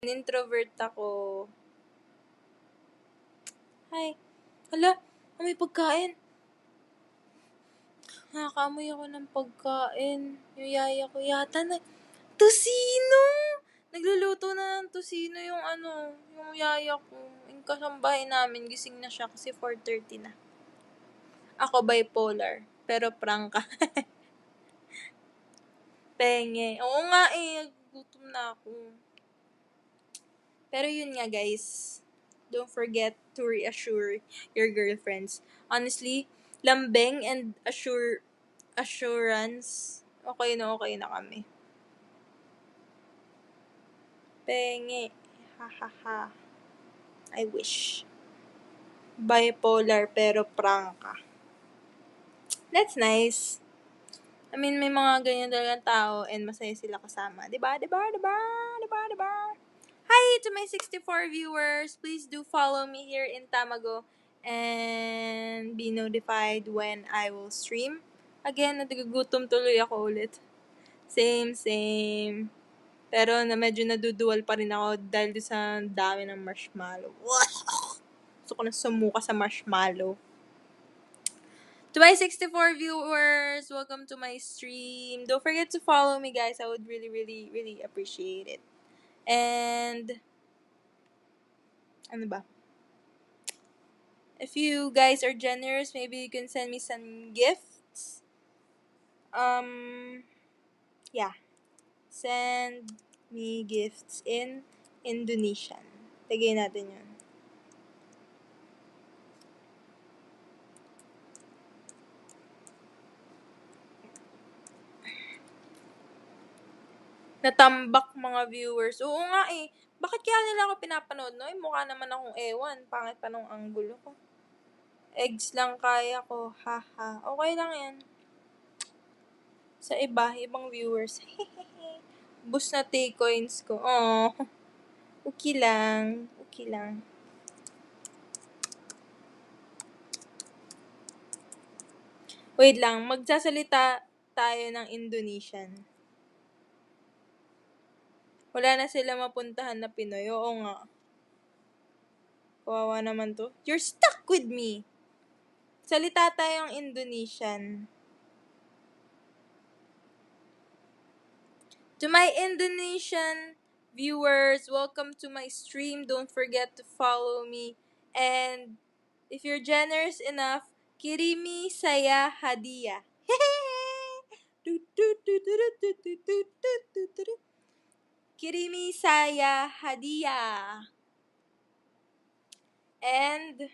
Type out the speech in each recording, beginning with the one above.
Introvert ako. Hi. Hala, may pagkain. Nakakaamoy ako ng pagkain. Yung yaya ko yata na... Tosino! Nagluluto na ng tosino yung yung yaya ko. Yung kasambahay namin, gising na siya kasi 4:30 na. Ako bipolar, pero prangka. Penge. Oo nga gutom na ako. Pero yun nga guys, don't forget to reassure your girlfriends. Honestly, lambing and assurance, okay na kami. Penge. Ha ha ha. I wish. Bipolar pero prangka. That's nice. I mean, may mga ganyan talagang tao and masaya sila kasama. Diba? Hi to my 64 viewers. Please do follow me here in Tamago and be notified when I will stream. Again, nagagutom tuloy ako ulit. Same. Pero medyo naduduwal pa rin ako dahil sa dami ng marshmallow. Gusto ko na sumuka sa marshmallow. To my 64 viewers, welcome to my stream. Don't forget to follow me, guys. I would really appreciate it. And, ano ba? If you guys are generous, maybe you can send me some gifts. Yeah. Send me gifts in Indonesian. Lagay natin yun. Natambak mga viewers. Oo nga Bakit kaya nila ako pinapanood, no? Mukha naman akong ewan. Pangit pa nung anggulo ko. Eggs lang kaya ko. Haha. Okay lang yan. Sa ibang viewers. Boost na take coins ko. Oh. Okay lang. Wait lang. Magsasalita tayo ng Indonesian. Wala na sila mapuntahan na Pinoy. Oo nga. Kawawa naman to. You're stuck with me. Salita tayong Indonesian. To my Indonesian viewers, welcome to my stream. Don't forget to follow me. And if you're generous enough, kirimi saya hadiah. Kirimi saya hadiah. And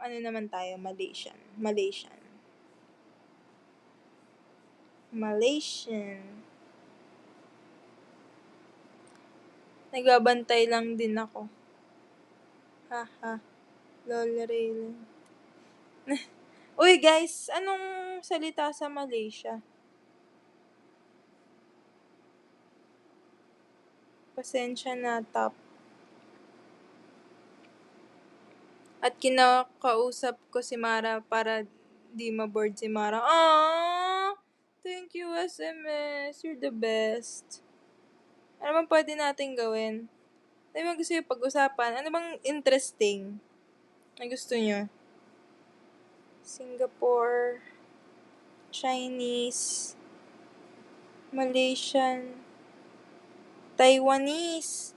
ano naman tayo? Malaysian. Nagbabantay lang din ako. Haha. Lol. Uy guys, anong salita sa Malaysia? Pasensya na, top. At kinakausap ko si Mara para di ma-board si Mara. Aww! Thank you, SMS. You're the best. Ano bang pwede natin gawin? Ano bang gusto nyo pag-usapan? Ano bang interesting na gusto nyo? Singapore, Chinese, Malaysian, Taiwanese,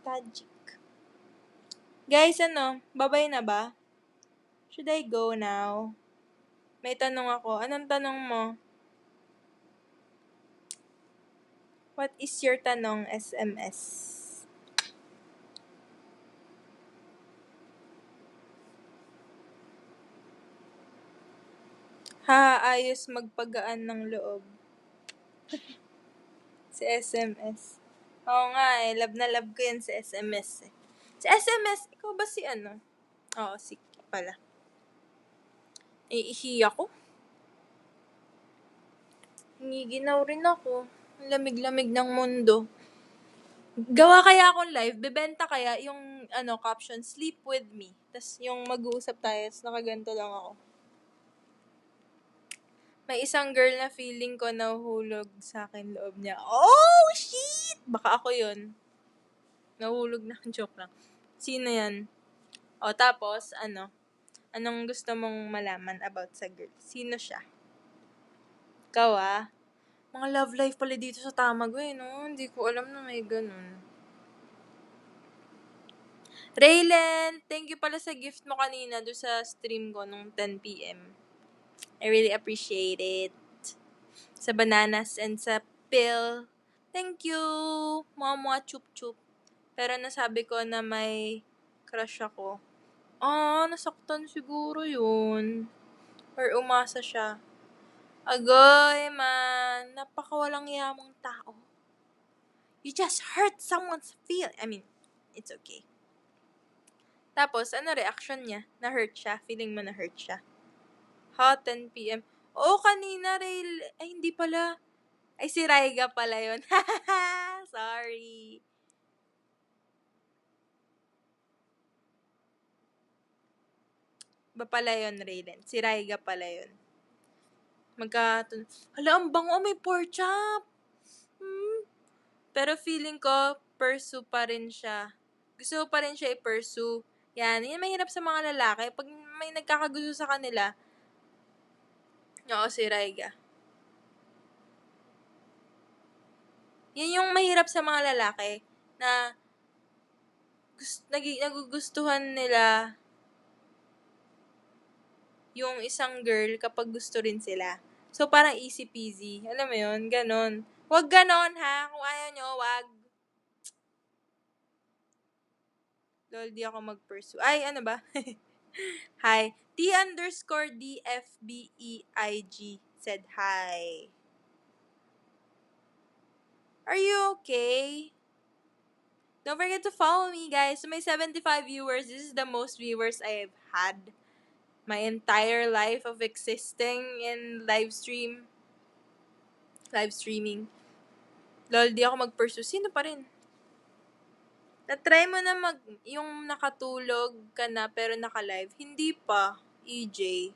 Tajik. Guys, babay na ba? Should I go now? May tanong ako. Anong tanong mo? What is your tanong, SMS? Ayos magpagaan ng loob. Si SMS. Oo nga love na love ko yan si SMS Si SMS, ikaw ba si Oo, si pala. Ihi ako. Ngiginaw rin ako. Lamig-lamig ng mundo. Gawa kaya akong live, bebenta kaya yung caption, sleep with me. Tas yung mag-uusap tayo, nakaganto lang ako. May isang girl na feeling ko nahuhulog sa akin loob niya. Oh, shit! Baka ako yun. Nahuhulog na. Joke lang. Sino yan? O, tapos, anong gusto mong malaman about sa girl? Sino siya? Ikaw, Mga love life pala dito sa Tamago, no? Hindi ko alam na may ganun. Raylen, thank you pala sa gift mo kanina do sa stream ko nung 10 p.m. I really appreciate it. Sa bananas and sa pill. Thank you! Mga chup-chup. Pero nasabi ko na may crush ako. Nasaktan siguro yun. Or umasa siya. Agoy, man. Napakawalang yamang tao. You just hurt someone's feel. I mean, it's okay. Tapos, reaction niya? Na-hurt siya? Feeling mo na-hurt siya? 10 p.m. Oo, kanina, Ay, hindi pala. Ay, si Raiga pala yun. Sorry. Ba pala yun, Raylen? Si Raiga pala yun. Hala, ang bango, may pork chop. Pero feeling ko, pursue pa rin siya. Gusto pa rin siya i-pursue. Yan mahirap sa mga lalaki. Pag may nagkakagusto sa kanila, oo, si Raiga. Yan yung mahirap sa mga lalaki na nagugustuhan nila yung isang girl kapag gusto rin sila. So, parang easy peasy. Alam mo yun? Ganon. Huwag ganon, ha? Kung ayaw nyo, wag. Lol, di ako mag-pursue. Ay, ano ba? Hi. T_DFBEIG said hi. Are you okay? Don't forget to follow me, guys. So, may 75 viewers. This is the most viewers I've had my entire life of existing in live streaming. Lol, di ako mag-pursue. Sino pa rin? Na-try mo na yung nakatulog ka na pero naka-live. Hindi pa, EJ.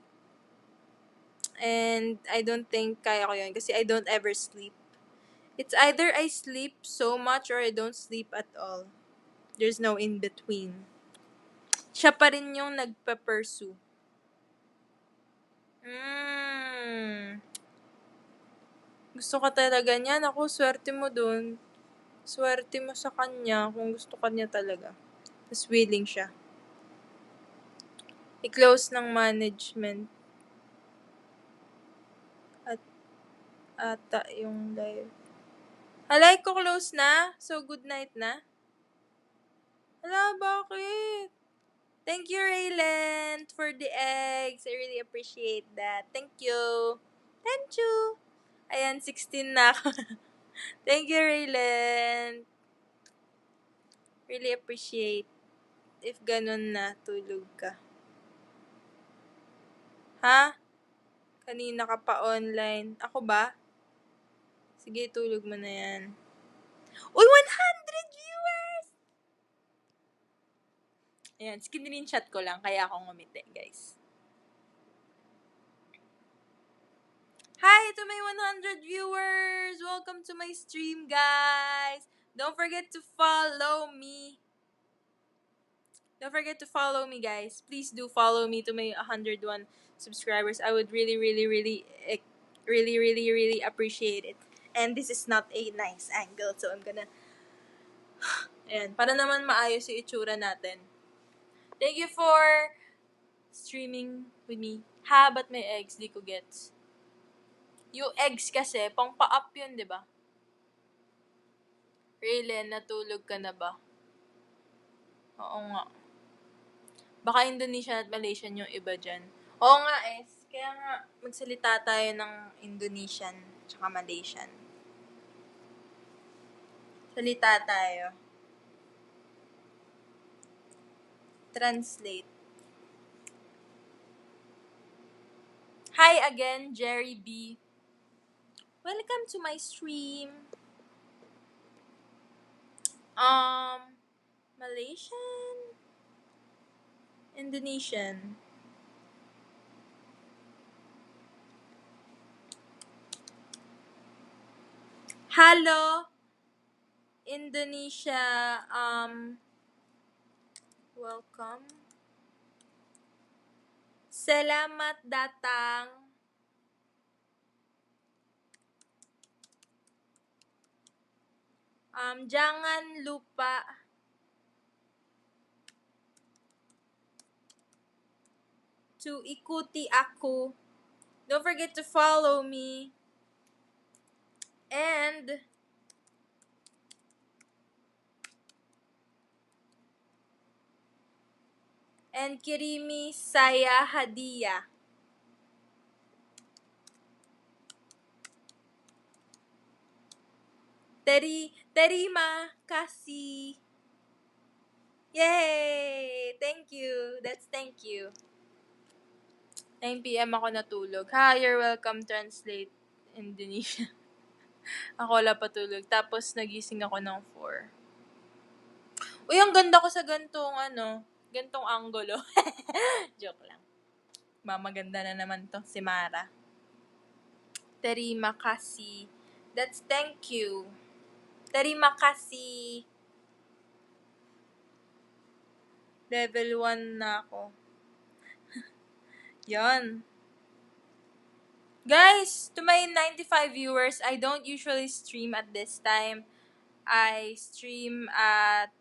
And I don't think kaya ko yun kasi I don't ever sleep. It's either I sleep so much or I don't sleep at all. There's no in-between. Siya pa rin yung nagpa-pursue. Gusto ka talaga niyan. Ako, swerte mo dun. Swerte mo sa kanya kung gusto ka niya talaga. Tapos willing siya. I-close ng management. At ata yung live. Halay ko close na? So, good night na? Hala, bakit? Thank you, Raylen, for the eggs. I really appreciate that. Thank you. Thank you. Ayan, 16 na ako. Thank you, Raylen. Really appreciate if ganun na, tulog ka. Ha? Kanina ka pa online. Ako ba? Sige, tulog mo na yan. Uy, 100 viewers! Ayan, screenshot ko lang, kaya ako ngumiti, guys. Hi to my 100 viewers! Welcome to my stream, guys! Don't forget to follow me. Don't forget to follow me, guys. Please do follow me to my 101 subscribers. I would really, really, really, really, really, really appreciate it. And this is not a nice angle, so I'm gonna... Ayan, para naman maayos yung itsura natin. Thank you for streaming with me. Ha, ba't may eggs? Di ko gets. Yung eggs kasi, pang pa-up yun, di ba? Raylen, natulog ka na ba? Oo nga. Baka Indonesian at Malaysian yung iba dyan. Oo nga kaya nga magsalita tayo ng Indonesian tsaka Malaysian. Salita tayo. Translate. Hi again, Jerry B. Welcome to my stream. Malaysian? Indonesian? Halo, Indonesia. Welcome. Selamat datang. Jangan lupa to ikuti aku. Don't forget to follow me. And kirimi saya hadiah. Terima kasih. Yay! Thank you. That's thank you. 9 p.m. ako natulog. Hi, you're welcome, Translate Indonesia. Ako wala patulog. Tapos nagising ako ng 4. Uy, ang ganda ko sa gantong angulo. Joke lang. Mamaganda na naman to, si Mara. Terima kasih. That's thank you. Terima kasih. Level 1 na ako. Yon. Guys, to my 95 viewers, I don't usually stream at this time. I stream at,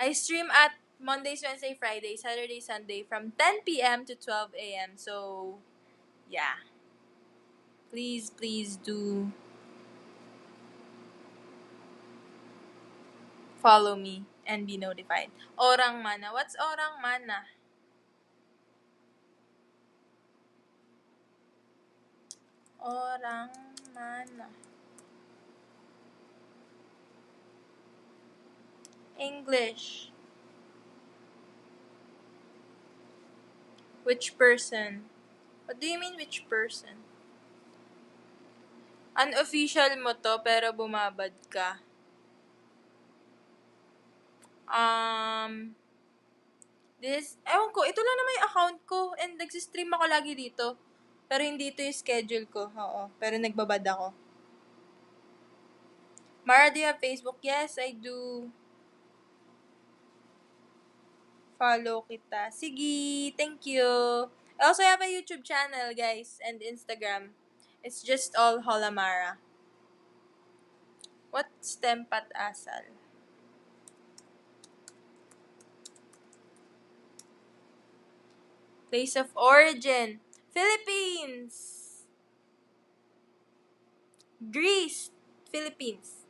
I stream at Mondays, Wednesday, Friday, Saturday, Sunday from 10 p.m. to 12 a.m. So, yeah. Please do follow me and be notified. Orang mana. What's orang mana? Orang mana. English. Which person? What do you mean which person? Unofficial mo to, pero bumabad ka. Ewan ko, ito lang naman yung account ko and nagsistream ako lagi dito. Pero hindi ito yung schedule ko, oo. Pero nagbabad ako. Mara, do you have Facebook? Yes, I do. Follow kita. Sige, thank you. I also have a YouTube channel, guys, and Instagram. It's just all Hola Mara. What's tempat asal? Place of origin. Philippines! Greece! Philippines.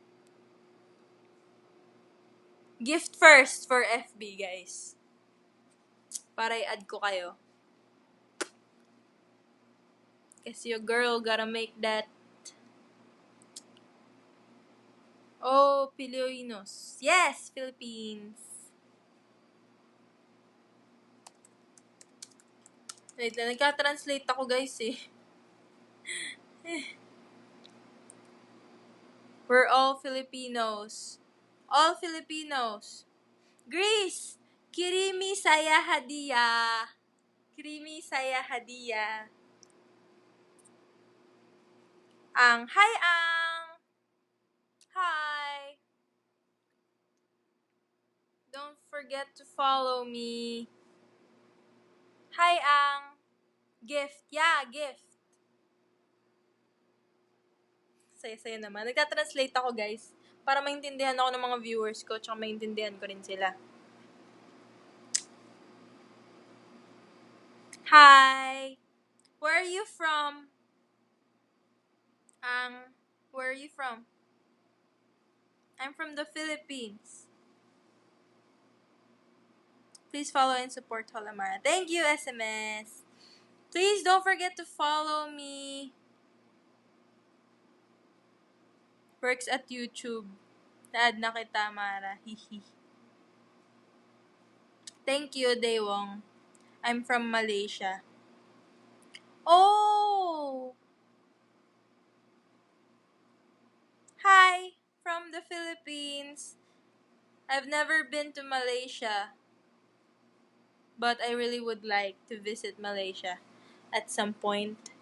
Gift first for FB, guys. Para i-add ko kayo. Kasi your girl gotta make that. Oh, Pilipinos. Yes, Philippines. Wait lang, nagka-translate ako, guys, eh. We're all Filipinos. All Filipinos. Greece! Kirimi saya hadiah. Kirimi saya hadiah. Hi, Hi! Don't forget to follow me. Hi, Gift. Yeah, gift. Saya-saya naman. Nagta-translate ako, guys. Para maintindihan ako ng mga viewers ko, tsaka maintindihan ko rin sila. Hi! Where are you from? Where are you from? I'm from the Philippines. Please follow and support Holamara. Thank you, SMS. Please don't forget to follow me. Works at YouTube. Na-add na kita, Mara. Hihi. Thank you, Daewong. I'm from Malaysia. Oh! Hi! From the Philippines. I've never been to Malaysia. But I really would like to visit Malaysia at some point.